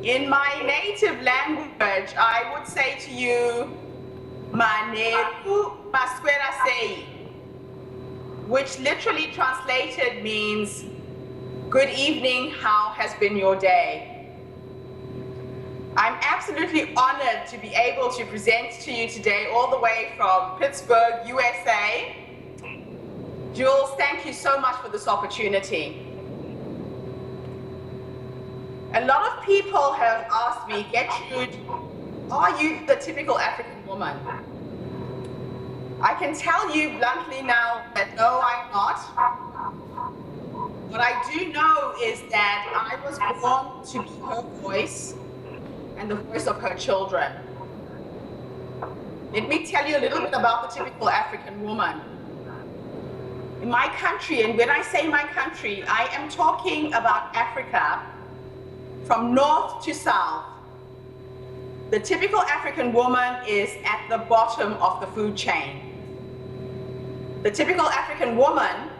In my native language, I would say to you, Maneku Maskwera Sei, which literally translated means, good evening, how has been your day? I'm absolutely honored to be able to present to you today all the way from Pittsburgh, USA. Jules, thank you so much for this opportunity. A lot of people have asked me, Getrude, are you the typical African woman? I can tell you bluntly now that no, I'm not. What I do know is that I was born to be her voice and the voice of her children. Let me tell you a little bit about the typical African woman. In my country, and when I say my country, I am talking about Africa from north to south. The typical African woman is at the bottom of the food chain. The typical African woman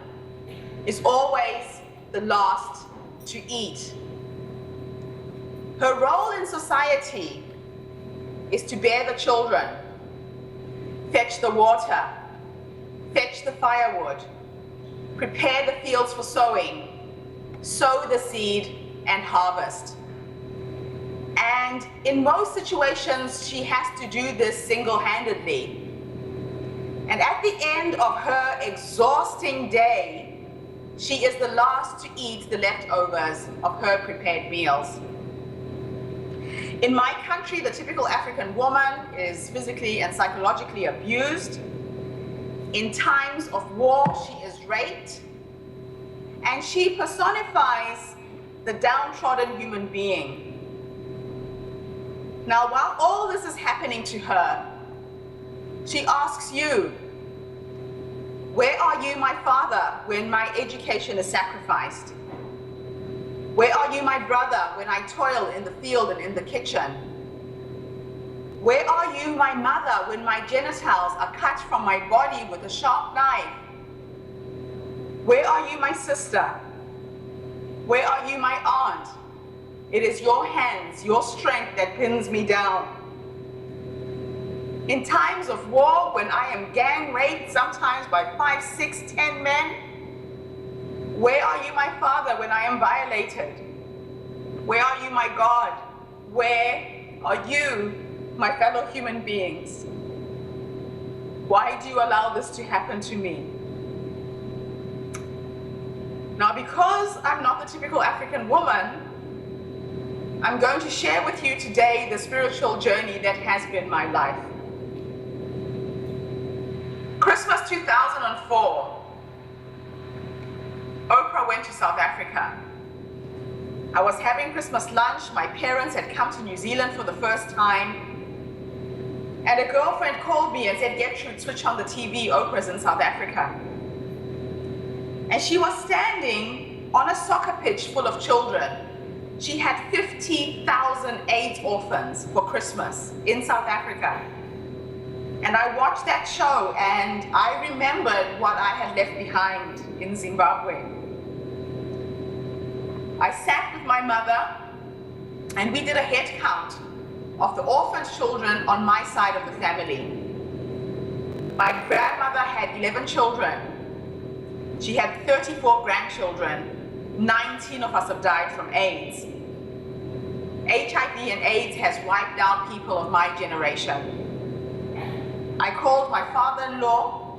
is always the last to eat. Her role in society is to bear the children, fetch the water, fetch the firewood, prepare the fields for sowing, sow the seed, and harvest. And in most situations, she has to do this single-handedly. And at the end of her exhausting day, she is the last to eat the leftovers of her prepared meals. In my country, the typical African woman is physically and psychologically abused. In times of war, she is raped. And she personifies the downtrodden human being. Now, while all this is happening to her, she asks you, where are you, my father, when my education is sacrificed? Where are you, my brother, when I toil in the field and in the kitchen? Where are you, my mother, when my genitals are cut from my body with a sharp knife? Where are you, my sister? Where are you, my aunt? It is your hands, your strength that pins me down. In times of war, when I am gang raped, sometimes by 5, 6, 10 men, where are you, my father, when I am violated? Where are you, my God? Where are you, my fellow human beings? Why do you allow this to happen to me? Now, because I'm not the typical African woman, I'm going to share with you today the spiritual journey that has been my life. Christmas 2004, Oprah went to South Africa. I was having Christmas lunch. My parents had come to New Zealand for the first time. And a girlfriend called me and said, Getrude, switch on the TV, Oprah's in South Africa. And she was standing on a soccer pitch full of children. She had 50,000 AIDS orphans for Christmas in South Africa. And I watched that show and I remembered what I had left behind in Zimbabwe. I sat with my mother and we did a head count of the orphan children on my side of the family. My grandmother had 11 children. She had 34 grandchildren. 19 of us have died from AIDS. HIV and AIDS has wiped out people of my generation. I called my father-in-law,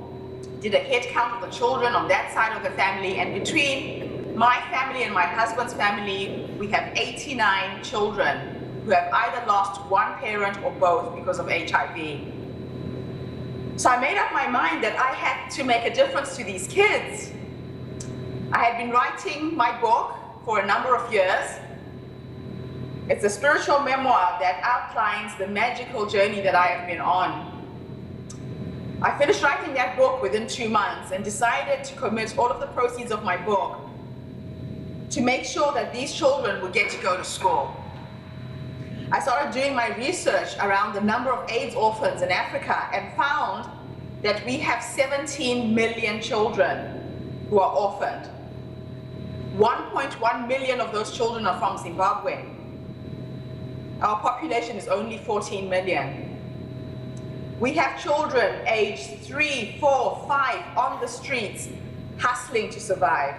did a head count of the children on that side of the family, and between my family and my husband's family, we have 89 children who have either lost one parent or both because of HIV. So I made up my mind that I had to make a difference to these kids. I had been writing my book for a number of years. It's a spiritual memoir that outlines the magical journey that I have been on. I finished writing that book within 2 months and decided to commit all of the proceeds of my book to make sure that these children would get to go to school. I started doing my research around the number of AIDS orphans in Africa and found that we have 17 million children who are orphaned. 1.1 million of those children are from Zimbabwe. Our population is only 14 million. We have children aged 3, 4, 5 on the streets, hustling to survive.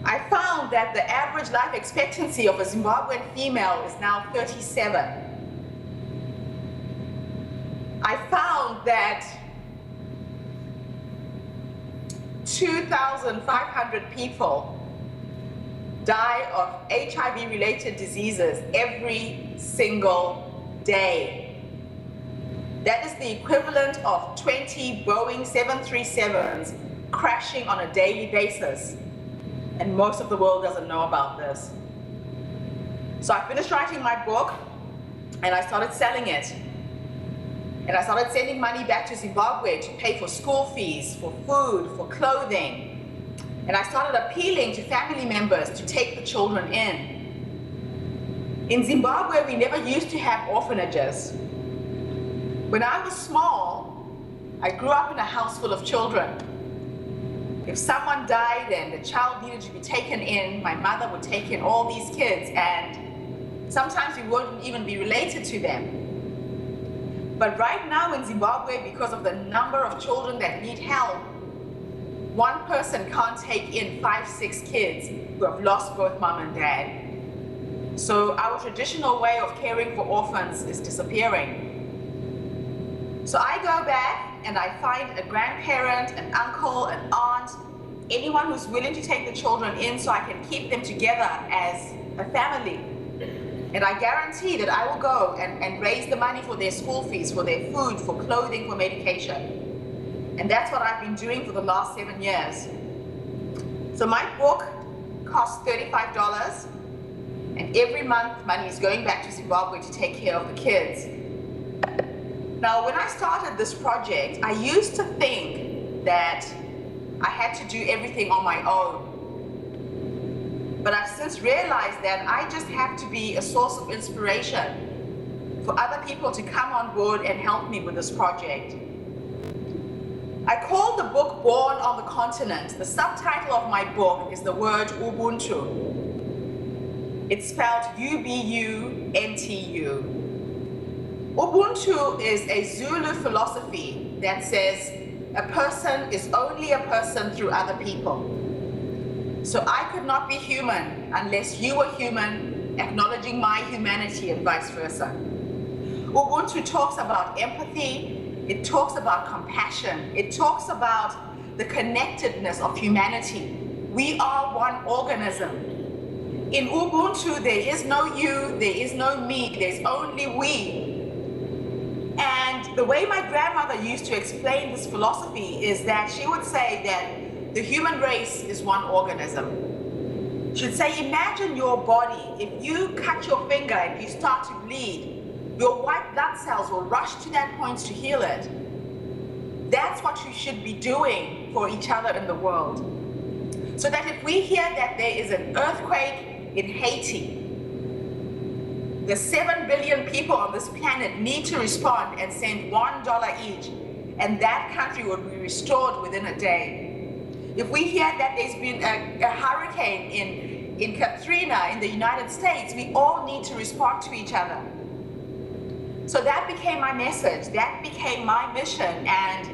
I found that the average life expectancy of a Zimbabwean female is now 37. I found that 2,500 people die of HIV-related diseases every single day. That is the equivalent of 20 Boeing 737s crashing on a daily basis. And most of the world doesn't know about this. So I finished writing my book and I started selling it. And I started sending money back to Zimbabwe to pay for school fees, for food, for clothing. And I started appealing to family members to take the children in. In Zimbabwe, we never used to have orphanages. When I was small, I grew up in a house full of children. If someone died and the child needed to be taken in, my mother would take in all these kids, and sometimes we wouldn't even be related to them. But right now in Zimbabwe, because of the number of children that need help, one person can't take in 5, 6 kids who have lost both mom and dad. So our traditional way of caring for orphans is disappearing. So I go back and I find a grandparent, an uncle, an aunt, anyone who's willing to take the children in so I can keep them together as a family. And I guarantee that I will go and raise the money for their school fees, for their food, for clothing, for medication. And that's what I've been doing for the last 7 years. So my book costs $35, and every month money is going back to Zimbabwe to take care of the kids. Now, when I started this project, I used to think that I had to do everything on my own. But I've since realized that I just have to be a source of inspiration for other people to come on board and help me with this project. I call the book Born on the Continent. The subtitle of my book is the word Ubuntu. It's spelled U-B-U-N-T-U. Ubuntu is a Zulu philosophy that says a person is only a person through other people. So I could not be human unless you were human, acknowledging my humanity and vice versa. Ubuntu talks about empathy, it talks about compassion, it talks about the connectedness of humanity. We are one organism. In Ubuntu, there is no you, there is no me, there's only we. And the way my grandmother used to explain this philosophy is that she would say that the human race is one organism. She'd say, imagine your body. If you cut your finger and you start to bleed, your white blood cells will rush to that point to heal it. That's what you should be doing for each other in the world. So that if we hear that there is an earthquake in Haiti, the 7 billion people on this planet need to respond and send $1 each, and that country would be restored within a day. If we hear that there's been a hurricane in Katrina in the United States, we all need to respond to each other. So that became my message, that became my mission, and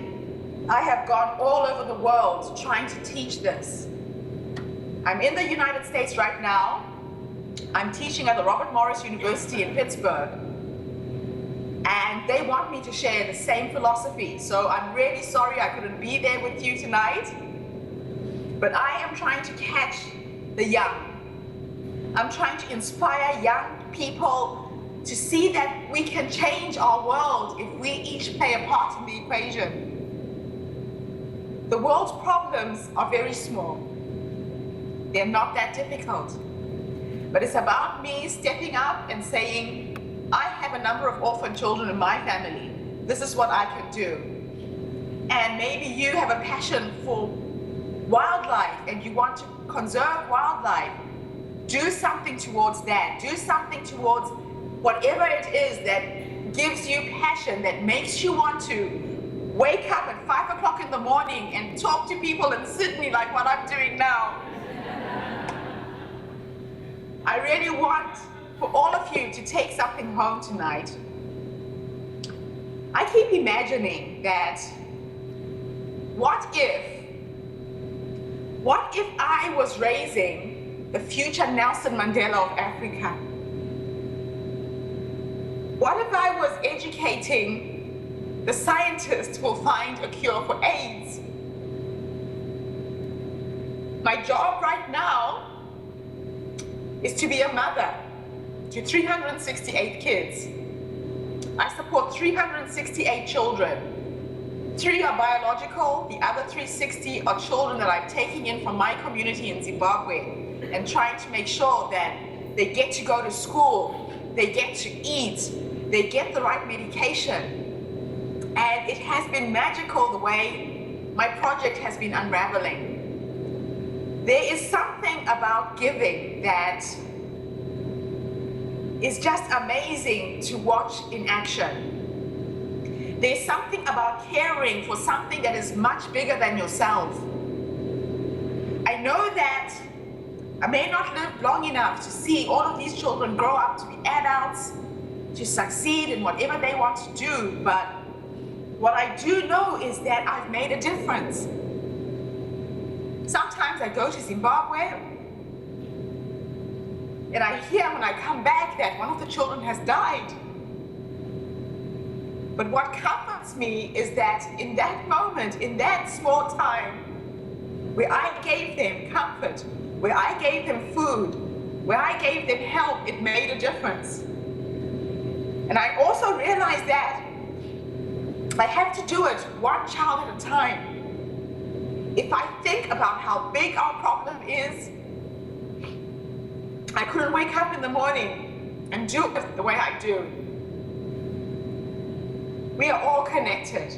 I have gone all over the world trying to teach this. I'm in the United States right now. I'm teaching at the Robert Morris University in Pittsburgh, and they want me to share the same philosophy. So I'm really sorry I couldn't be there with you tonight, but I am trying to catch the young. I'm trying to inspire young people to see that we can change our world if we each play a part in the equation. The world's problems are very small. They're not that difficult. But it's about me stepping up and saying, I have a number of orphan children in my family. This is what I can do. And maybe you have a passion for wildlife and you want to conserve wildlife. Do something towards that. Do something towards whatever it is that gives you passion, that makes you want to wake up at 5 o'clock in the morning and talk to people in Sydney like what I'm doing now. I really want for all of you to take something home tonight. I keep imagining that what if I was raising the future Nelson Mandela of Africa? What if I was educating the scientists who will find a cure for AIDS? My job right now is to be a mother to 368 kids. I support 368 children. 3 are biological, the other 360 are children that I'm taking in from my community in Zimbabwe and trying to make sure that they get to go to school, they get to eat, they get the right medication. And it has been magical the way my project has been unraveling. There is something about giving that is just amazing to watch in action. There's something about caring for something that is much bigger than yourself. I know that I may not live long enough to see all of these children grow up to be adults, to succeed in whatever they want to do, but what I do know is that I've made a difference. Sometimes I go to Zimbabwe and I hear when I come back that one of the children has died. But what comforts me is that in that moment, in that small time, where I gave them comfort, where I gave them food, where I gave them help, it made a difference. And I also realized that I have to do it one child at a time. If I think about how big our problem is, I couldn't wake up in the morning and do it the way I do. We are all connected.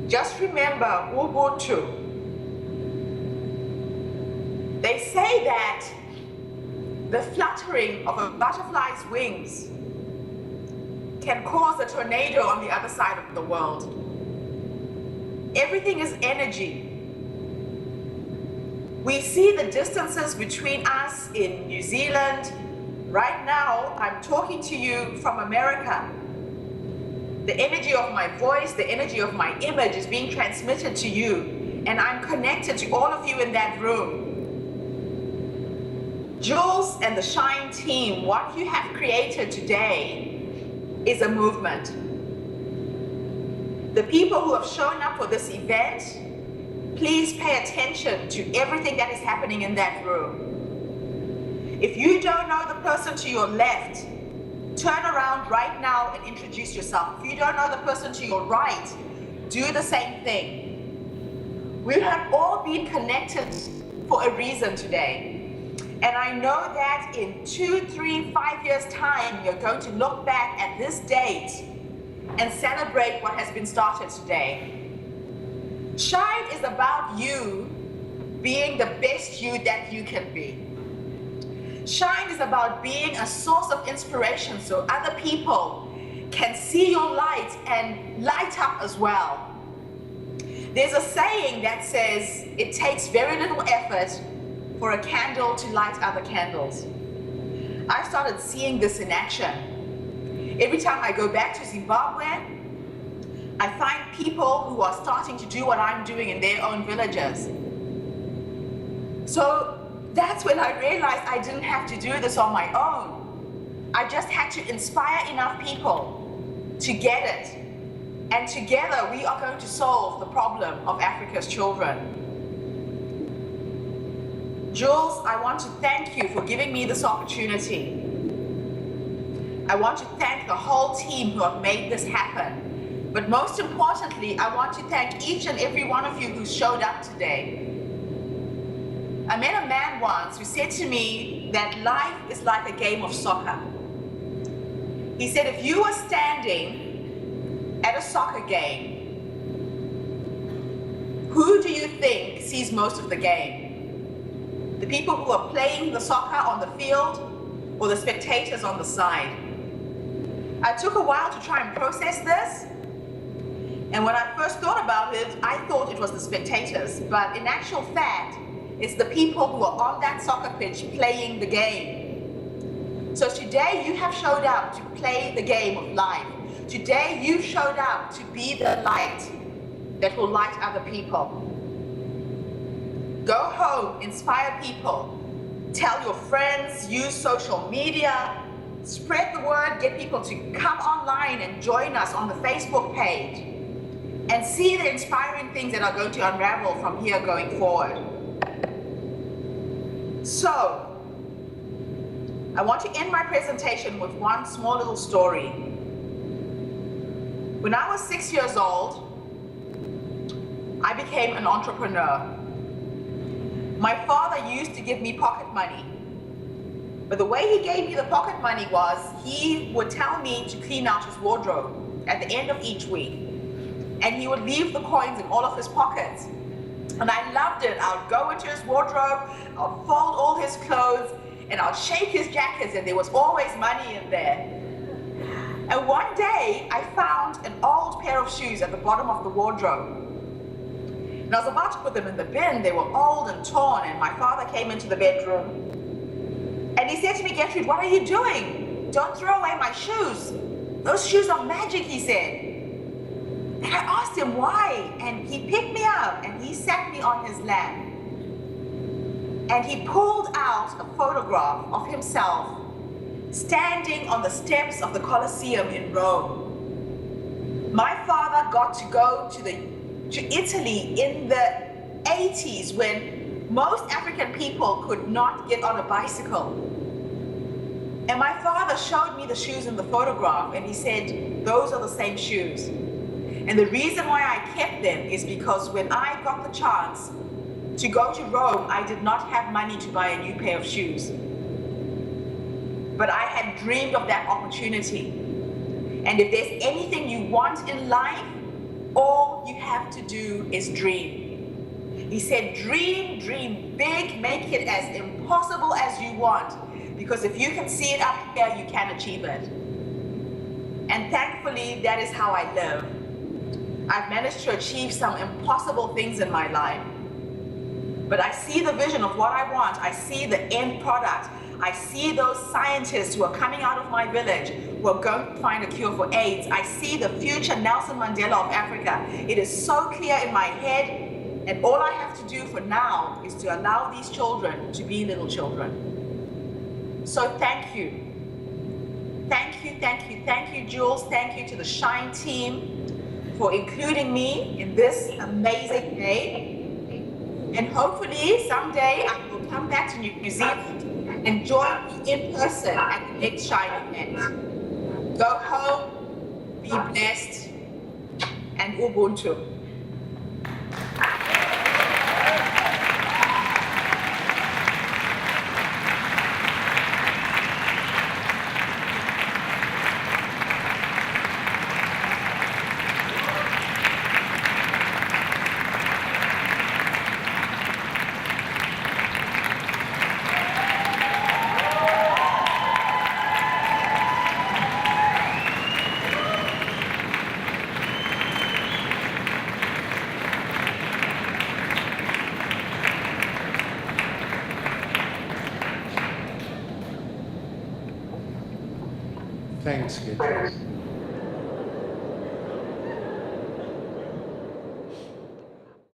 Just remember Ubuntu. They say that the fluttering of a butterfly's wings can cause a tornado on the other side of the world. Everything is energy. We see the distances between us in New Zealand. Right now, I'm talking to you from America. The energy of my voice, the energy of my image is being transmitted to you, and I'm connected to all of you in that room. Jules and the Shine team, what you have created today is a movement. The people who have shown up for this event, please pay attention to everything that is happening in that room. If you don't know the person to your left, turn around right now and introduce yourself. If you don't know the person to your right, do the same thing. We have all been connected for a reason today. And I know that in 2, 3, 5 years' time, you're going to look back at this date and celebrate what has been started today. Shine is about you being the best you that you can be. Shine is about being a source of inspiration so other people can see your light and light up as well. There's a saying that says it takes very little effort for a candle to light other candles. I started seeing this in action. Every time I go back to Zimbabwe, I find people who are starting to do what I'm doing in their own villages. So that's when I realized I didn't have to do this on my own. I just had to inspire enough people to get it. And together we are going to solve the problem of Africa's children. Jules, I want to thank you for giving me this opportunity. I want to thank the whole team who have made this happen. But most importantly, I want to thank each and every one of you who showed up today. I met a man once who said to me that life is like a game of soccer. He said, if you were standing at a soccer game, who do you think sees most of the game? The people who are playing the soccer on the field or the spectators on the side? I took a while to try and process this. And when I first thought about it, I thought it was the spectators. But in actual fact, It's the people who are on that soccer pitch playing the game. So today you have showed up to play the game of life. Today you showed up to be the light that will light other people. Go home, inspire people, tell your friends, use social media, spread the word, get people to come online and join us on the Facebook page and see the inspiring things that are going to unravel from here going forward. So, I want to end my presentation with one small little story. When I was 6 years old, I became an entrepreneur. My father used to give me pocket money. But the way he gave me the pocket money was he would tell me to clean out his wardrobe at the end of each week. And he would leave the coins in all of his pockets. And I loved it. I would go into his wardrobe, I'll fold all his clothes, and I'll shake his jackets, and there was always money in there. And one day, I found an old pair of shoes at the bottom of the wardrobe. And I was about to put them in the bin. They were old and torn, and my father came into the bedroom. And he said to me, "Getrude, what are you doing? Don't throw away my shoes. Those shoes are magic," he said. And I asked him why, and he picked me up and he sat me on his lap. And he pulled out a photograph of himself standing on the steps of the Colosseum in Rome. My father got to go to Italy in the 80s when most African people could not get on a bicycle. And my father showed me the shoes in the photograph and he said, "Those are the same shoes." And the reason why I kept them is because when I got the chance to go to Rome, I did not have money to buy a new pair of shoes. But I had dreamed of that opportunity. And if there's anything you want in life, all you have to do is dream. He said, dream, dream big, make it as impossible as you want. Because if you can see it up here, you can achieve it. And thankfully, that is how I live. I've managed to achieve some impossible things in my life. But I see the vision of what I want. I see the end product. I see those scientists who are coming out of my village who are going to find a cure for AIDS. I see the future Nelson Mandela of Africa. It is so clear in my head, and all I have to do for now is to allow these children to be little children. So thank you. Thank you, thank you, thank you, Jules. Thank you to the Shine team for including me in this amazing day. And hopefully someday I will come back to New Zealand and join you in person at the next Shine event. Go home, be blessed, and Ubuntu. Thanks, Getrude.